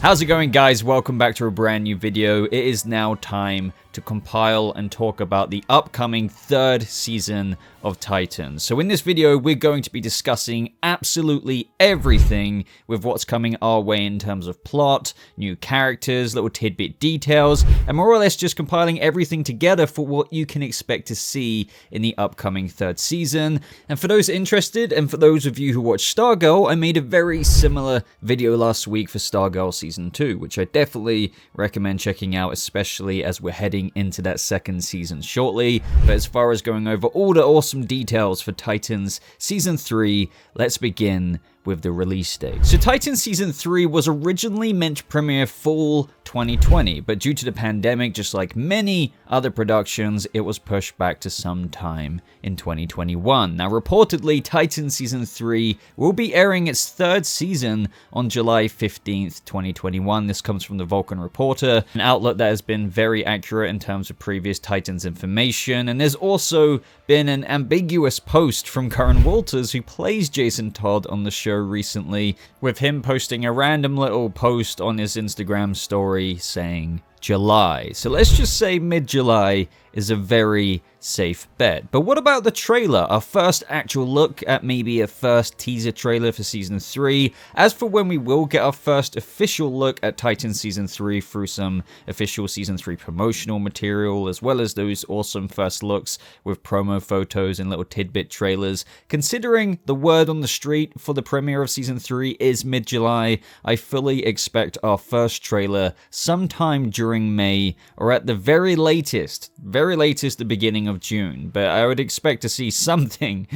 How's it going, guys? Welcome back to a brand new video. It is now time to compile and talk about the upcoming third season of Titans. So in this video, we're going to be discussing absolutely everything with what's coming our way in terms of plot, new characters, little tidbit details, and more or less just compiling everything together for what you can expect to see in the upcoming third season. And for those interested, and for those of you who watch Stargirl, I made a very similar video last week for Stargirl Season 2, which I definitely recommend checking out, especially as we're heading into that second season shortly. But as far as going over all the awesome details for Titans Season 3, let's begin with the release date. So Titans Season 3 was originally meant to premiere fall 2020, but due to the pandemic, just like many other productions, it was pushed back to sometime in 2021. Now reportedly, Titans Season 3 will be airing its third season on July 15th, 2021. This comes from the Vulcan Reporter, an outlet that has been very accurate in terms of previous Titans information, and there's also been an ambiguous post from Curran Walters, who plays Jason Todd on the show recently, with him posting a random little post on his Instagram story saying July. So let's just say mid-July is a very safe bet. But what about the trailer? Our first actual look at maybe a first teaser trailer for Season 3. As for when we will get our first official look at Titans Season 3 through some official Season 3 promotional material, as well as those awesome first looks with promo photos and little tidbit trailers. Considering the word on the street for the premiere of Season 3 is mid-July, I fully expect our first trailer sometime during May, or at the very latest, the beginning of June, but I would expect to see something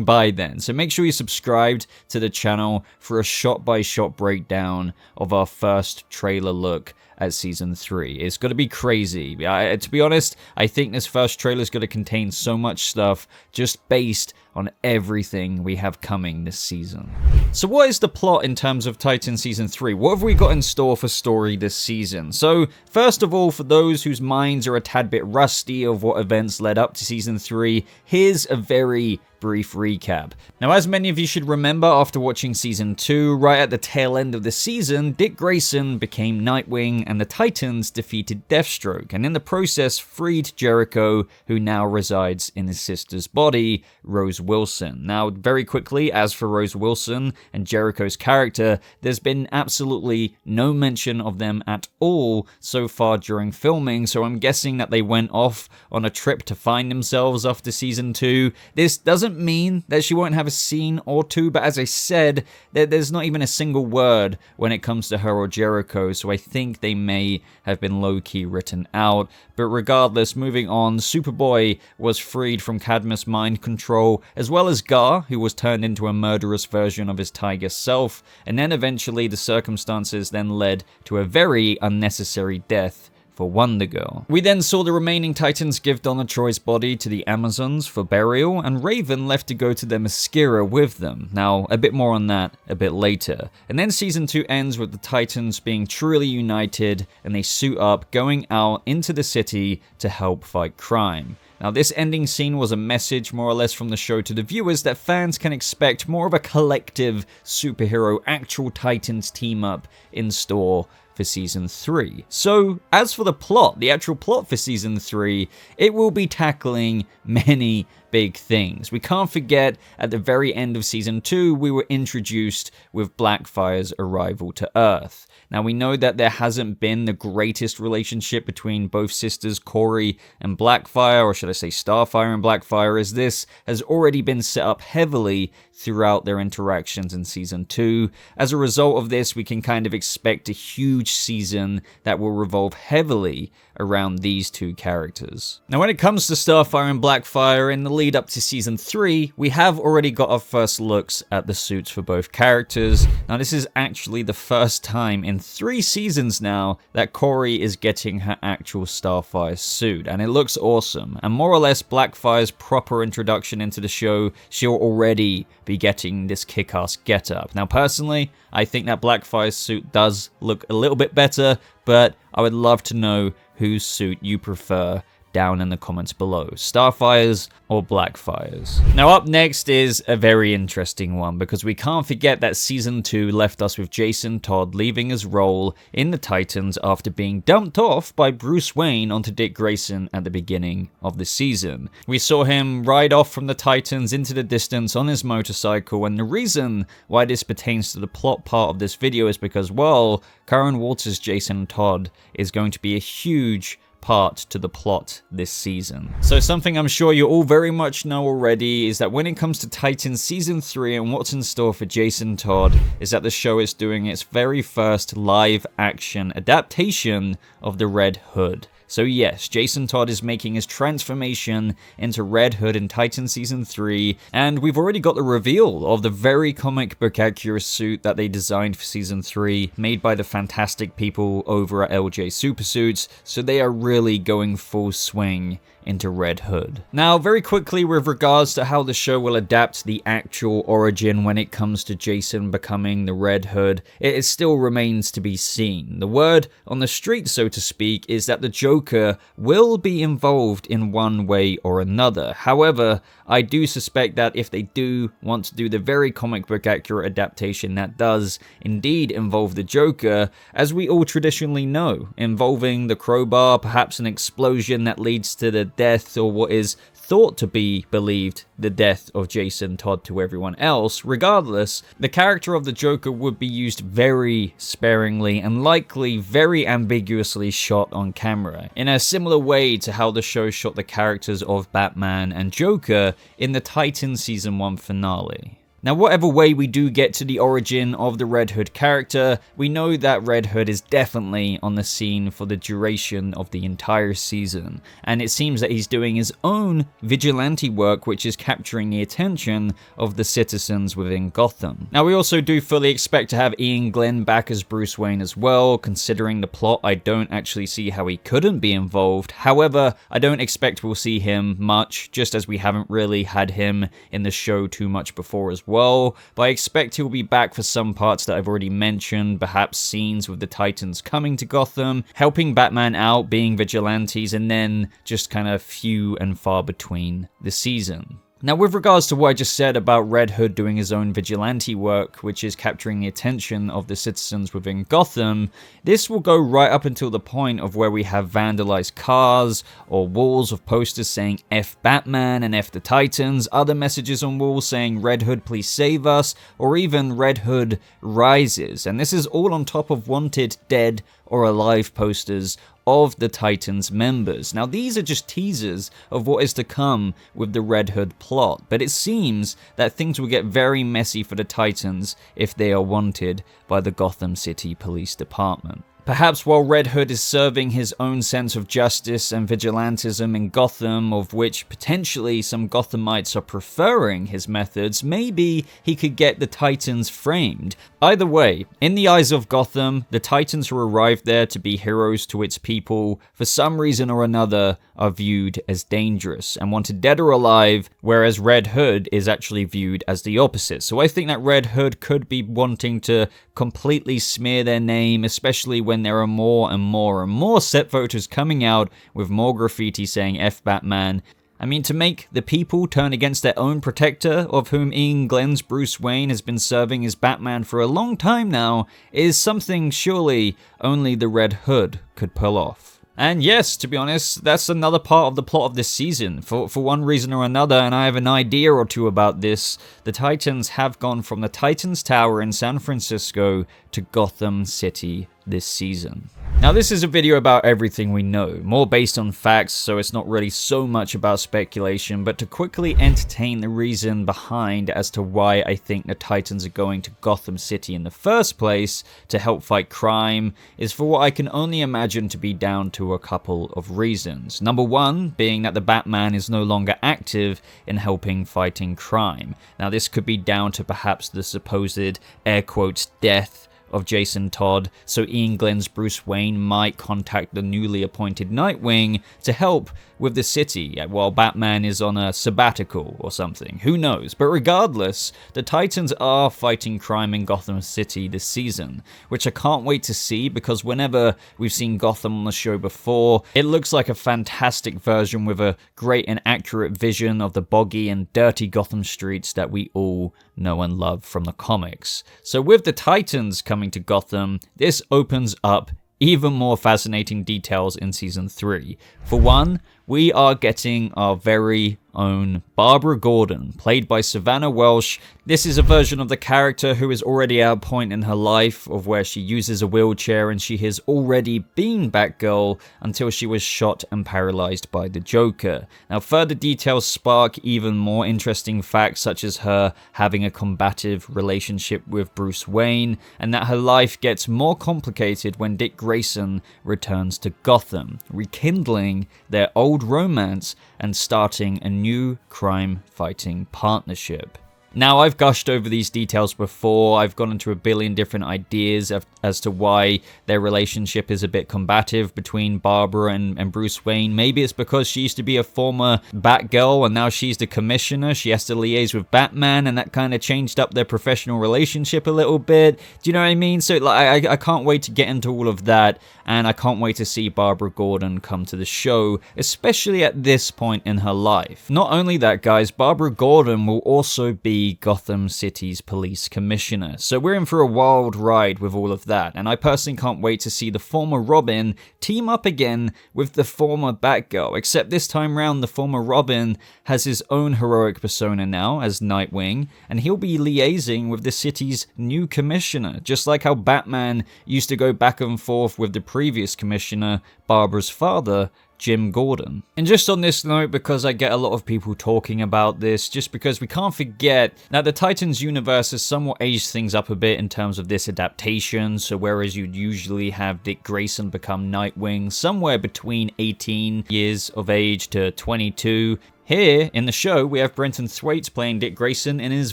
by then. So make sure you're subscribed to the channel for a shot-by-shot breakdown of our first trailer look at Season 3. It's going to be crazy. To be honest, I think this first trailer is going to contain so much stuff just based on everything we have coming this season. So what is the plot in terms of Titans Season 3? What have we got in store for story this season? So first of all, for those whose minds are a tad bit rusty of what events led up to Season 3, here's a very brief recap. Now, as many of you should remember after watching Season 2, right at the tail end of the season, Dick Grayson became Nightwing and the Titans defeated Deathstroke, and in the process freed Jericho, who now resides in his sister's body, Rose Wilson. Now, very quickly, as for Rose Wilson and Jericho's character, there's been absolutely no mention of them at all so far during filming, so I'm guessing that they went off on a trip to find themselves after Season 2. This doesn't mean that she won't have a scene or two, but as I said, there's not even a single word when it comes to her or Jericho, so I think they may have been low-key written out. But regardless, moving on, Superboy was freed from Cadmus' mind control, as well as Gar, who was turned into a murderous version of his tiger self, and then eventually the circumstances then led to a very unnecessary death for Wonder Girl. We then saw the remaining Titans give Donna Troy's body to the Amazons for burial, and Raven left to go to the Mascara with them. Now, a bit more on that a bit later. And then Season 2 ends with the Titans being truly united, and they suit up, going out into the city to help fight crime. Now, this ending scene was a message more or less from the show to the viewers that fans can expect more of a collective superhero actual Titans team up in store for Season 3. So, as for the plot, the actual plot for Season 3, it will be tackling many big things. We can't forget, at the very end of Season 2, we were introduced with Blackfire's arrival to Earth. Now, we know that there hasn't been the greatest relationship between both sisters, Corey and Blackfire, or should I say Starfire and Blackfire, as this has already been set up heavily throughout their interactions in Season 2. As a result of this, we can kind of expect a huge season that will revolve heavily around these two characters. Now, when it comes to Starfire and Blackfire in the lead up to Season 3, we have already got our first looks at the suits for both characters. Now, this is actually the first time in been 3 seasons now that Kory is getting her actual Starfire suit, and it looks awesome. And more or less Blackfire's proper introduction into the show, she'll already be getting this kick-ass getup. Now personally, I think that Blackfire's suit does look a little bit better, but I would love to know whose suit you prefer down in the comments below, Starfire's or Blackfire's. Now up next is a very interesting one, because we can't forget that season 2 left us with Jason Todd leaving his role in the Titans after being dumped off by Bruce Wayne onto Dick Grayson at the beginning of the season. We saw him ride off from the Titans into the distance on his motorcycle, and the reason why this pertains to the plot part of this video is because, well, Karen Walters' Jason Todd is going to be a huge part to the plot this season. So something I'm sure you all very much know already is that when it comes to Titans Season 3 and what's in store for Jason Todd is that the show is doing its very first live action adaptation of the Red Hood. So yes, Jason Todd is making his transformation into Red Hood in Titans Season 3, and we've already got the reveal of the very comic book accurate suit that they designed for Season 3, made by the fantastic people over at LJ Supersuits, so they are really going full swing into Red Hood. Now, very quickly with regards to how the show will adapt the actual origin when it comes to Jason becoming the Red Hood, it still remains to be seen. The word on the street, so to speak, is that the Joker will be involved in one way or another. However, I do suspect that if they do want to do the very comic book accurate adaptation that does indeed involve the Joker, as we all traditionally know, involving the crowbar, perhaps an explosion that leads to the death or what is thought to be believed the death of Jason Todd to everyone else, regardless, the character of the Joker would be used very sparingly and likely very ambiguously shot on camera, in a similar way to how the show shot the characters of Batman and Joker in the Titans Season 1 finale. Now, whatever way we do get to the origin of the Red Hood character, we know that Red Hood is definitely on the scene for the duration of the entire season, and it seems that he's doing his own vigilante work, which is capturing the attention of the citizens within Gotham. Now, we also do fully expect to have Ian Glenn back as Bruce Wayne as well. Considering the plot, I don't actually see how he couldn't be involved. However, I don't expect we'll see him much, just as we haven't really had him in the show too much before as well, but I expect he'll be back for some parts that I've already mentioned, perhaps scenes with the Titans coming to Gotham, helping Batman out, being vigilantes, and then just kind of few and far between this season. Now, with regards to what I just said about Red Hood doing his own vigilante work, which is capturing the attention of the citizens within Gotham, this will go right up until the point of where we have vandalized cars or walls of posters saying F Batman and F the Titans, other messages on walls saying Red Hood please save us, or even Red Hood rises. And this is all on top of wanted, dead, or alive posters of the Titans members. Now, these are just teasers of what is to come with the Red Hood plot, but it seems that things will get very messy for the Titans if they are wanted by the Gotham City Police Department. Perhaps while Red Hood is serving his own sense of justice and vigilantism in Gotham, of which potentially some Gothamites are preferring his methods, maybe he could get the Titans framed. Either way, in the eyes of Gotham, the Titans who arrived there to be heroes to its people, for some reason or another, are viewed as dangerous and wanted dead or alive, whereas Red Hood is actually viewed as the opposite. So I think that Red Hood could be wanting to completely smear their name, especially when there are more and more and more set photos coming out with more graffiti saying F Batman. I mean, to make the people turn against their own protector, of whom Ian Glenn's Bruce Wayne has been serving as Batman for a long time now, is something surely only the Red Hood could pull off. And yes, to be honest, that's another part of the plot of this season. For one reason or another, and I have an idea or two about this, the Titans have gone from the Titans Tower in San Francisco to Gotham City this season. Now, this is a video about everything we know, more based on facts, so it's not really so much about speculation, but to quickly entertain the reason behind as to why I think the Titans are going to Gotham City in the first place to help fight crime is for what I can only imagine to be down to a couple of reasons. Number one being that the Batman is no longer active in helping fighting crime. Now, this could be down to perhaps the supposed air quotes death of Jason Todd, so Ian Glenn's Bruce Wayne might contact the newly appointed Nightwing to help with the city while Batman is on a sabbatical or something. Who knows? But regardless, the Titans are fighting crime in Gotham City this season, which I can't wait to see, because whenever we've seen Gotham on the show before, it looks like a fantastic version with a great and accurate vision of the boggy and dirty Gotham streets that we all know and love from the comics. So with the Titans coming to Gotham, this opens up even more fascinating details in Season 3. For one, we are getting our very own Barbara Gordon, played by Savannah Welsh. This is a version of the character who is already at a point in her life of where she uses a wheelchair, and she has already been Batgirl until she was shot and paralyzed by the Joker. Now, further details spark even more interesting facts, such as her having a combative relationship with Bruce Wayne, and that her life gets more complicated when Dick Grayson returns to Gotham, rekindling their old romance and starting a new crime-fighting partnership. Now, I've gushed over these details before. I've gone into a billion different ideas as to why their relationship is a bit combative between Barbara and Bruce Wayne. Maybe it's because she used to be a former Batgirl and now she's the commissioner. She has to liaise with Batman, and that kind of changed up their professional relationship a little bit. Do you know what I mean? So like, I can't wait to get into all of that, and I can't wait to see Barbara Gordon come to the show, especially at this point in her life. Not only that, guys, Barbara Gordon will also be Gotham City's police commissioner. So we're in for a wild ride with all of that, and I personally can't wait to see the former Robin team up again with the former Batgirl, except this time round the former Robin has his own heroic persona now as Nightwing, and he'll be liaising with the city's new commissioner, just like how Batman used to go back and forth with the previous commissioner, Barbara's father, Jim Gordon. And just on this note, because I get a lot of people talking about this, just because we can't forget that the Titans universe has somewhat aged things up a bit in terms of this adaptation. So whereas you'd usually have Dick Grayson become Nightwing somewhere between 18 years of age to 22, here, in the show, we have Brenton Thwaites playing Dick Grayson in his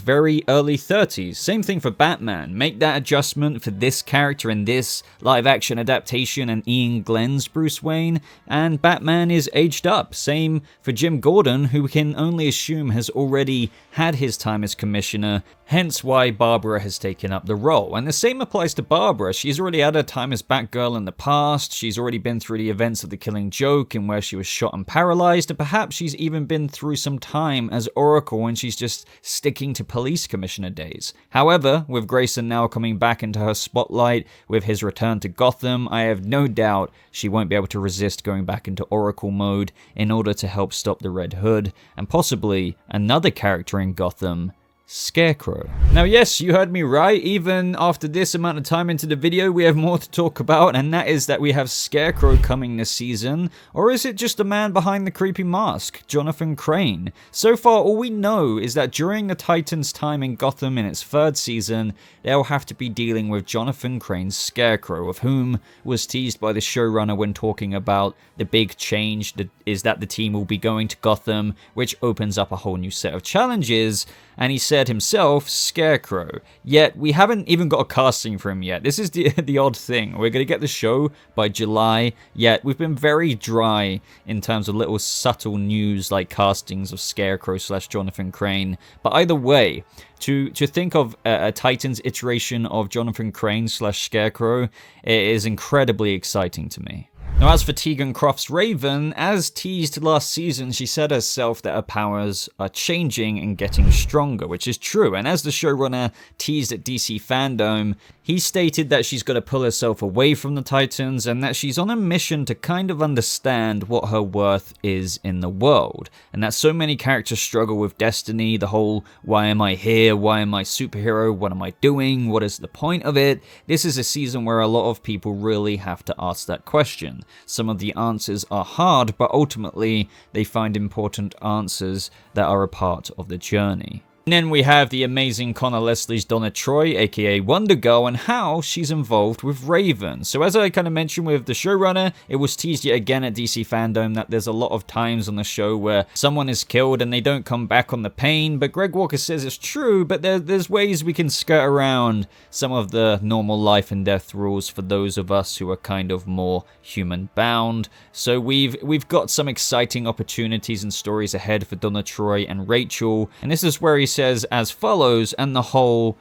very early 30s. Same thing for Batman. Make that adjustment for this character in this live-action adaptation and Ian Glenn's Bruce Wayne, and Batman is aged up. Same for Jim Gordon, who we can only assume has already had his time as commissioner, hence why Barbara has taken up the role. And the same applies to Barbara. She's already had her time as Batgirl in the past, she's already been through the events of the Killing Joke and where she was shot and paralyzed, and perhaps she's even been through some time as Oracle when she's just sticking to police commissioner days. However, with Grayson now coming back into her spotlight with his return to Gotham, I have no doubt she won't be able to resist going back into Oracle mode in order to help stop the Red Hood, and possibly another character in Gotham, Scarecrow. Now yes, you heard me right, even after this amount of time into the video, we have more to talk about, and that is that we have Scarecrow coming this season, or is it just the man behind the creepy mask, Jonathan Crane? So far, all we know is that during the Titans' time in Gotham in its third season, they'll have to be dealing with Jonathan Crane's Scarecrow, of whom was teased by the showrunner when talking about the big change that is that the team will be going to Gotham, which opens up a whole new set of challenges, and he said himself, Scarecrow. Yet, we haven't even got a casting for him yet. This is the odd thing. We're going to get the show by July, yet we've been very dry in terms of little subtle news like castings of Scarecrow / Jonathan Crane. But either way, to think of a Titans iteration of Jonathan Crane / Scarecrow, it is incredibly exciting to me. Now, as for Tegan Croft's Raven, as teased last season, she said herself that her powers are changing and getting stronger, which is true. And as the showrunner teased at DC Fandom, he stated that she's got to pull herself away from the Titans and that she's on a mission to kind of understand what her worth is in the world. And that so many characters struggle with destiny, the whole, why am I here? Why am I superhero? What am I doing? What is the point of it? This is a season where a lot of people really have to ask that question. Some of the answers are hard, but ultimately they find important answers that are a part of the journey. And then we have the amazing Connor Leslie's Donna Troy, aka Wonder Girl, and how she's involved with Raven. So as I kind of mentioned with the showrunner, it was teased yet again at DC Fandom that there's a lot of times on the show where someone is killed and they don't come back on the pain, but Greg Walker says it's true, but there's ways we can skirt around some of the normal life and death rules for those of us who are kind of more human bound. So we've got some exciting opportunities and stories ahead for Donna Troy and Rachel, and this is where he says as follows, and the whole ...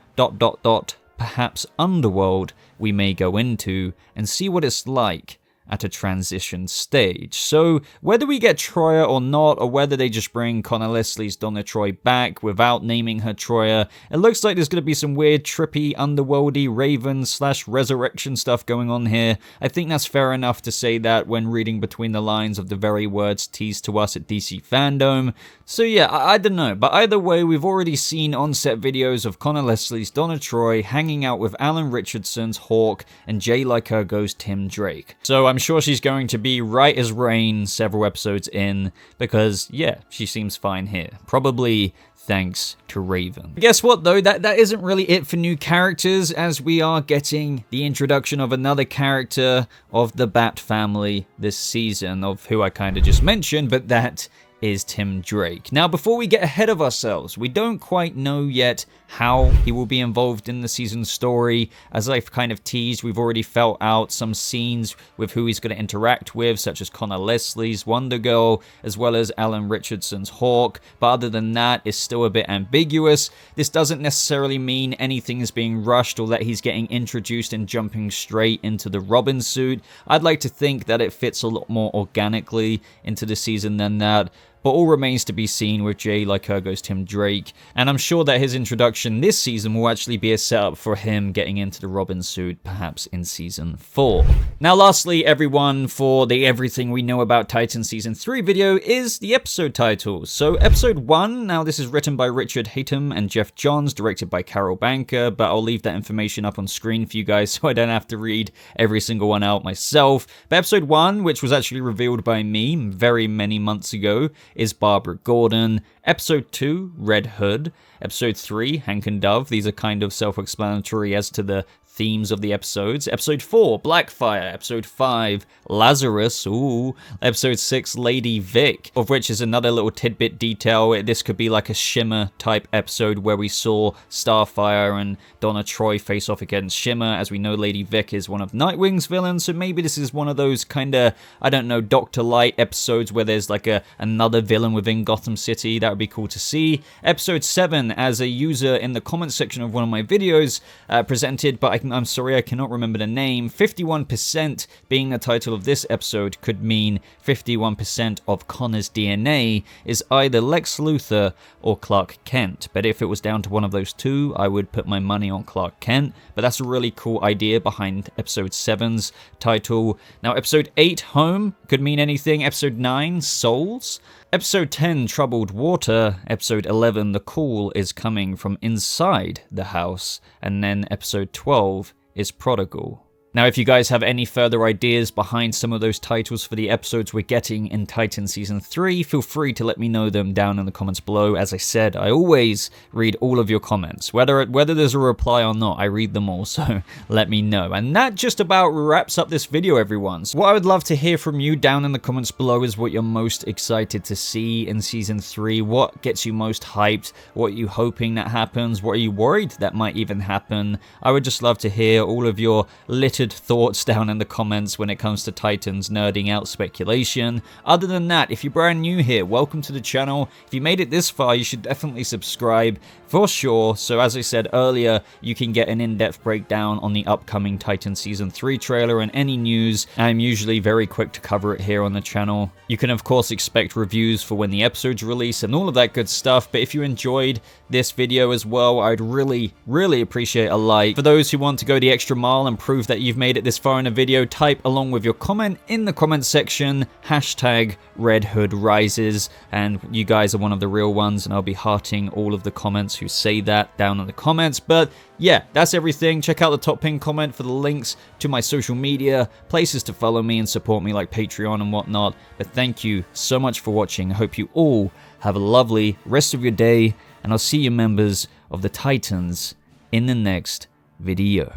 perhaps underworld we may go into and see what it's like at a transition stage. So whether we get Troya or not, or whether they just bring Connor Leslie's Donna Troy back without naming her Troya, it looks like there's going to be some weird, trippy, underworldy Raven/resurrection stuff going on here. I think that's fair enough to say that when reading between the lines of the very words teased to us at DC Fandom. So yeah, I don't know, but either way, we've already seen on-set videos of Connor Leslie's Donna Troy hanging out with Alan Richardson's Hawk and Jay Like Her Go's Tim Drake. So I'm sure she's going to be right as rain several episodes in, because yeah, she seems fine here. Probably thanks to Raven. Guess what though, that isn't really it for new characters, as we are getting the introduction of another character of the Bat family this season, of who I kind of just mentioned, but that is Tim Drake. Now, before we get ahead of ourselves, we don't quite know yet how he will be involved in the season's story. As I've kind of teased, we've already felt out some scenes with who he's going to interact with, such as Connor Leslie's Wonder Girl, as well as Alan Richardson's Hawk, but other than that, it's still a bit ambiguous. This doesn't necessarily mean anything is being rushed or that he's getting introduced and jumping straight into the Robin suit. I'd like to think that it fits a lot more organically into the season than that, but all remains to be seen with Jay Like Her Go's Tim Drake, and I'm sure that his introduction this season will actually be a setup for him getting into the Robin suit, perhaps in Season 4. Now lastly, everyone, for the Everything We Know About Titans Season 3 video is the episode titles. So Episode 1, now this is written by Richard Hatem and Jeff Johns, directed by Carol Banker, but I'll leave that information up on screen for you guys so I don't have to read every single one out myself. But Episode 1, which was actually revealed by me very many months ago, is Barbara Gordon. Episode 2, Red Hood. Episode 3, Hank and Dove. These are kind of self-explanatory as to the themes of the episodes. Episode 4, Blackfire. Episode 5, Lazarus. Ooh. Episode 6, Lady Vic, of which is another little tidbit detail. This could be like a Shimmer type episode where we saw Starfire and Donna Troy face off against Shimmer. As we know, Lady Vic is one of Nightwing's villains, so maybe this is one of those kind of, I don't know, Dr. Light episodes where there's like another villain within Gotham City. That would be cool to see. Episode 7, as a user in the comments section of one of my videos presented, but I'm sorry, I cannot remember the name. 51% being the title of this episode could mean 51% of Connor's DNA is either Lex Luthor or Clark Kent. But if it was down to one of those two, I would put my money on Clark Kent. But that's a really cool idea behind Episode 7's title. Now, Episode 8, Home, could mean anything. Episode 9, Souls. Episode 10, Troubled Water. Episode 11, The Call is coming from inside the house. And then Episode 12 is Prodigal. Now, if you guys have any further ideas behind some of those titles for the episodes we're getting in Titan Season 3, feel free to let me know them down in the comments below. As I said, I always read all of your comments. Whether there's a reply or not, I read them all, so let me know. And that just about wraps up this video, everyone. So what I would love to hear from you down in the comments below is what you're most excited to see in Season 3. What gets you most hyped? What are you hoping that happens? What are you worried that might even happen? I would just love to hear all of your littered thoughts down in the comments when it comes to Titans nerding out speculation. Other than that, if you're brand new here, welcome to the channel. If you made it this far, you should definitely subscribe for sure. So as I said earlier, you can get an in-depth breakdown on the upcoming Titan Season 3 trailer and any news. I'm usually very quick to cover it here on the channel. You can of course expect reviews for when the episodes release and all of that good stuff, but if you enjoyed this video as well, I'd really appreciate a like. For those who want to go the extra mile and prove that you've made it this far in a video, type along with your comment in the comment section, #RedHoodRises, and you guys are one of the real ones, and I'll be hearting all of the comments who say that down in the comments. But yeah, that's everything. Check out the top pinned comment for the links to my social media, places to follow me and support me like Patreon and whatnot. But thank you so much for watching. I hope you all have a lovely rest of your day, and I'll see you members of the Titans in the next video.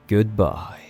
Goodbye.